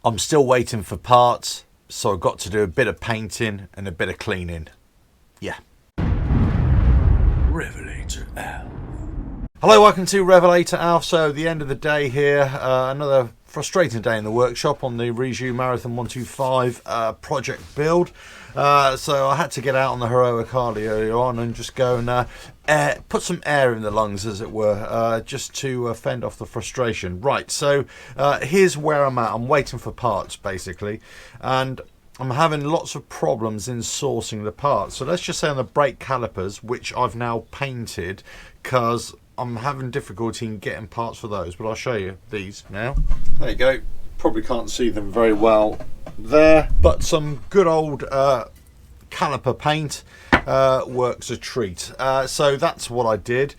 I'm still waiting for parts, so I've got to do a bit of painting and a bit of cleaning. Yeah. RevelatorAlf. Hello, welcome to RevelatorAlf. So the end of the day here, another frustrating day in the workshop on the Rieju Marathon 125 project build. So I had to get out on the heroic hardly earlier on and just go and put some air in the lungs, as it were, just to fend off the frustration. Right, so here's where I'm at. I'm waiting for parts, basically, and I'm having lots of problems in sourcing the parts. So let's just say on the brake calipers, which I've now painted, because I'm having difficulty in getting parts for those, but I'll show you these now. There you go. Probably can't see them very well there, but some good old caliper paint works a treat. So that's what I did.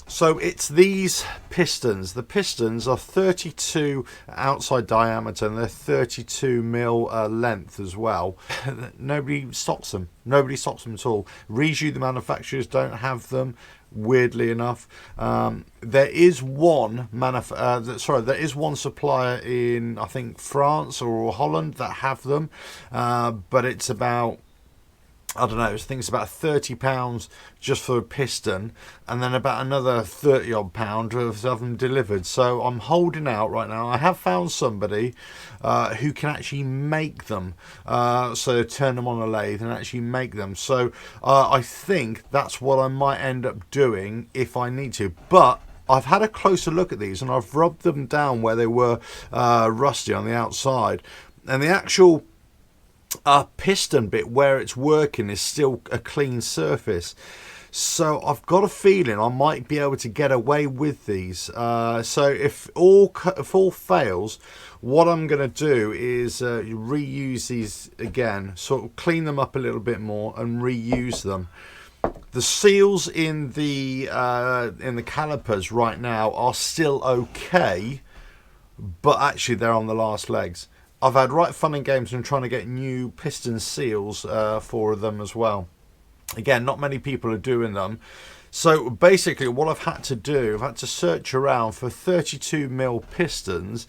So it's these pistons. The pistons are 32 outside diameter and they're 32 mil length as well. Nobody stocks them. Nobody stocks them at all. Rieju, the manufacturers, don't have them. Weirdly enough, there is one there is one supplier in, I think, France or Holland that have them, but it's about, I don't know, I think it's about £30 just for a piston, and then about another 30 odd pound to have them delivered. So I'm holding out right now. I have found somebody who can actually make them, so turn them on a lathe and actually make them. So I think that's what I might end up doing if I need to. But I've had a closer look at these and I've rubbed them down where they were rusty on the outside, and the actual piston bit where it's working is still a clean surface. So I've got a feeling I might be able to get away with these. So if all fails, what I'm going to do is reuse these again, sort of clean them up a little bit more and reuse them. The seals in the calipers right now are still okay, but actually they're on the last legs. I've had right fun and games and trying to get new piston seals for them as well. Again, not many people are doing them. So basically what I've had to do, I've had to search around for 32 mil pistons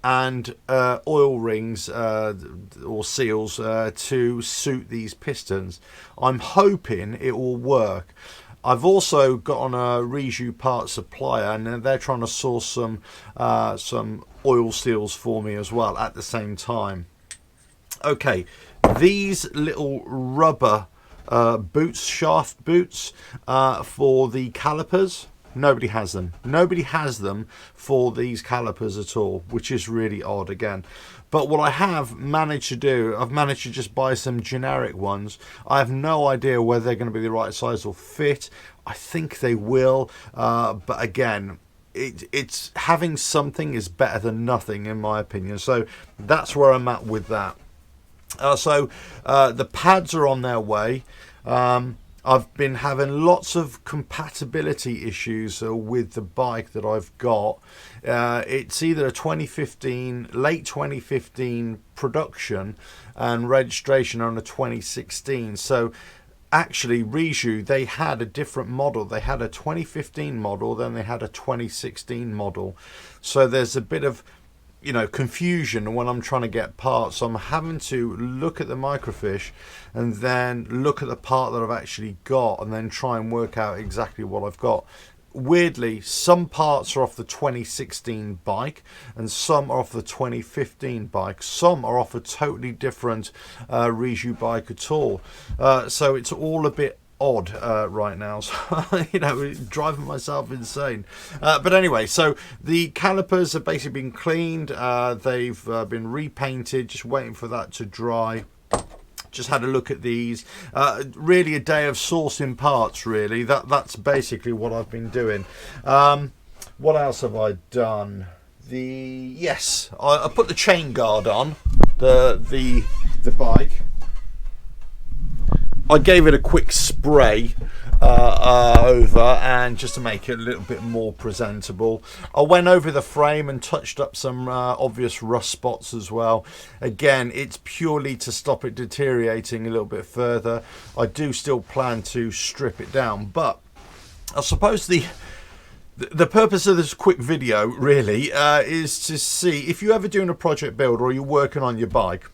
and oil rings or seals to suit these pistons. I'm hoping it will work. I've also got on a Rieju part supplier, and they're trying to source some oil seals for me as well at the same time. Okay, these little rubber boots, shaft boots for the calipers, nobody has them. Nobody has them for these calipers at all, which is really odd again. But what I have managed to do, I've managed to just buy some generic ones. I have no idea whether they're going to be the right size or fit. I think they will, but again, it's having something is better than nothing in my opinion. So that's where I'm at with that. So the pads are on their way. I've been having lots of compatibility issues with the bike that I've got. It's either a 2015, late 2015 production and registration on a 2016. So actually Rieju, they had a different model. They had a 2015 model, then they had a 2016 model. So there's a bit of confusion when I'm trying to get parts. So I'm having to look at the microfiche and then look at the part that I've actually got and then try and work out exactly what I've got. Weirdly, some parts are off the 2016 bike and some are off the 2015 bike. Some are off a totally different Rieju bike at all. So it's all a bit odd right now, so driving myself insane. But anyway, so the calipers have basically been cleaned. They've been repainted, just waiting for that to dry. Just had a look at these. Really a day of sourcing parts, really. That's basically what I've been doing. What else have I done? I put the chain guard on the bike. I gave it a quick spray over, and just to make it a little bit more presentable. I went over the frame and touched up some obvious rust spots as well. Again, it's purely to stop it deteriorating a little bit further. I do still plan to strip it down, but I suppose the The purpose of this quick video really is to see if you're ever doing a project build or you're working on your bike,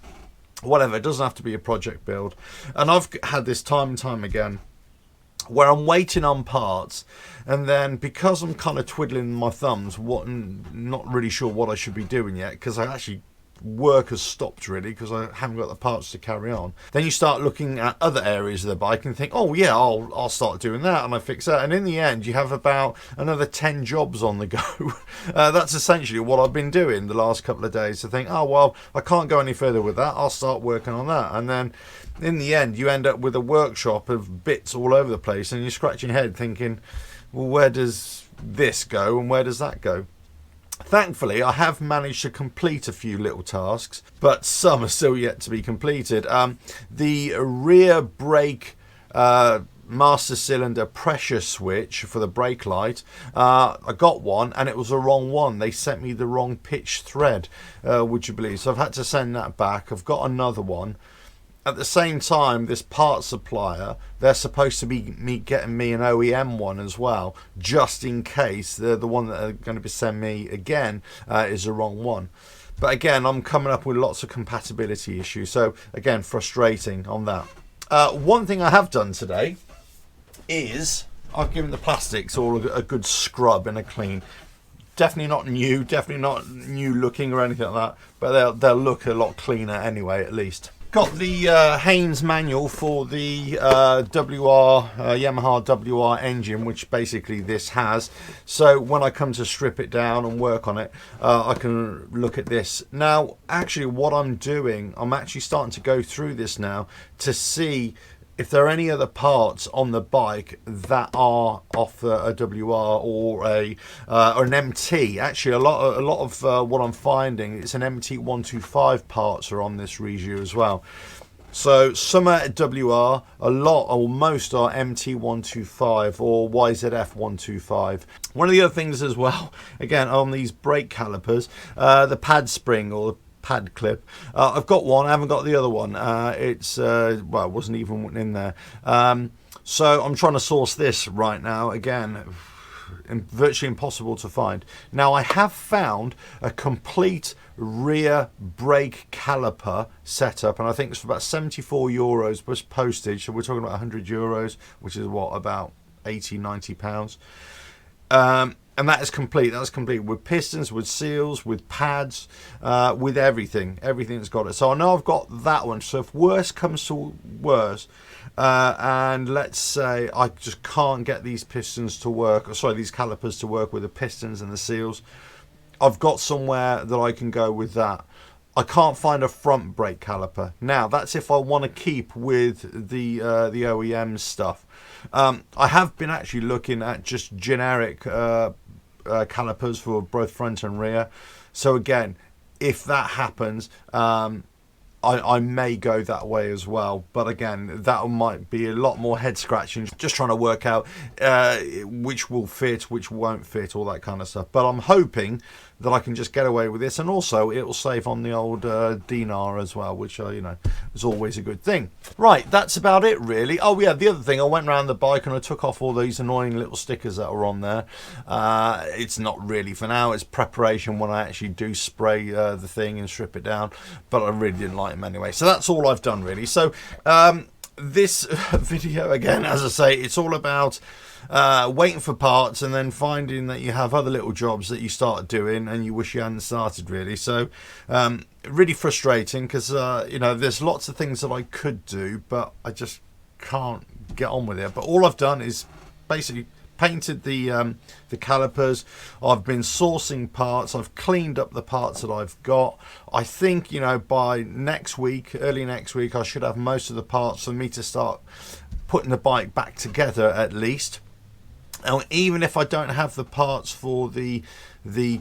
whatever, it doesn't have to be a project build. And I've had this time and time again where I'm waiting on parts, and then because I'm kind of twiddling my thumbs, not really sure what I should be doing yet, because I actually work has stopped really because I haven't got the parts to carry on. Then you start looking at other areas of the bike and think, oh yeah, I'll start doing that, and I fix that, and in the end you have about another 10 jobs on the go. That's essentially what I've been doing the last couple of days, to think, oh well, I can't go any further with that, I'll start working on that, and then in the end you end up with a workshop of bits all over the place, and you're scratching your head thinking, well, where does this go and where does that go? Thankfully, I have managed to complete a few little tasks, but some are still yet to be completed. The rear brake master cylinder pressure switch for the brake light, I got one and it was the wrong one. They sent me the wrong pitch thread, would you believe? So I've had to send that back. I've got another one. At the same time, this part supplier, they're supposed to be getting me an OEM one as well, just in case the one that they're going to be sending me again is the wrong one. But again, I'm coming up with lots of compatibility issues, so again, frustrating on that. One thing I have done today is I've given the plastics all a good scrub and a clean. Definitely not new looking or anything like that, but they'll look a lot cleaner anyway, at least. Got the Haynes manual for the Yamaha WR engine, which basically this has. So when I come to strip it down and work on it, I can look at this. Now, actually what I'm doing, I'm actually starting to go through this now to see if there are any other parts on the bike that are off a WR or an MT. Actually, a lot of what I'm finding, it's an MT125 parts are on this Rieju as well. So some are WR, a lot or most are MT125 or YZF125. One of the other things as well, again on these brake calipers, the pad spring or pad clip, I've got one, I haven't got the other one. Well, it wasn't even in there, so I'm trying to source this right now. Again, virtually impossible to find. Now I have found a complete rear brake caliper setup, and I think it's for about €74 plus postage, so we're talking about €100, which is what, about 80-90 pounds. And that is complete. That's complete with pistons, with seals, with pads, with everything. Everything's got it. So I know I've got that one. So if worse comes to worse, and let's say I just can't get these pistons to work, or sorry, these calipers to work with the pistons and the seals, I've got somewhere that I can go with that. I can't find a front brake caliper. Now, that's if I want to keep with the OEM stuff. I have been actually looking at just generic calipers for both front and rear. So again, if that happens, I may go that way as well, but again, that might be a lot more head scratching, just trying to work out which will fit, which won't fit, all that kind of stuff. But I'm hoping that I can just get away with this, and also it will save on the old dinar as well, which you know, is always a good thing. Right, that's about it really. Oh yeah, the other thing, I went around the bike and I took off all these annoying little stickers that were on there. It's not really for now, it's preparation when I actually do spray the thing and strip it down, but I really didn't like them anyway. So that's all I've done really. So this video, again, as I say, it's all about waiting for parts and then finding that you have other little jobs that you start doing and you wish you hadn't started really. So really frustrating because you know, there's lots of things that I could do, but I just can't get on with it. But all I've done is basically painted the calipers. I've been sourcing parts. I've cleaned up the parts that I've got. I think, you know, by next week, early next week, I should have most of the parts for me to start putting the bike back together at least. And even if I don't have the parts for the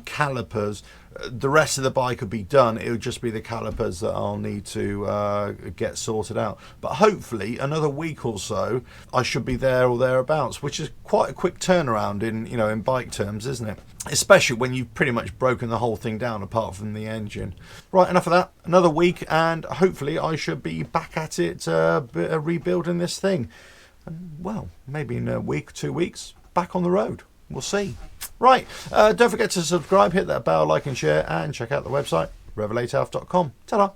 calipers, the rest of the bike will be done. It'll just be the calipers that I'll need to get sorted out. But hopefully another week or so I should be there or thereabouts, which is quite a quick turnaround in, you know, in bike terms, isn't it? Especially when you've pretty much broken the whole thing down apart from the engine. Right, enough of that. Another week and hopefully I should be back at it rebuilding this thing. And well, maybe in a week, 2 weeks, back on the road. we'll see. Right, don't forget to subscribe, hit that bell, like and share, and check out the website, RevelatorAlf.com. Ta-da!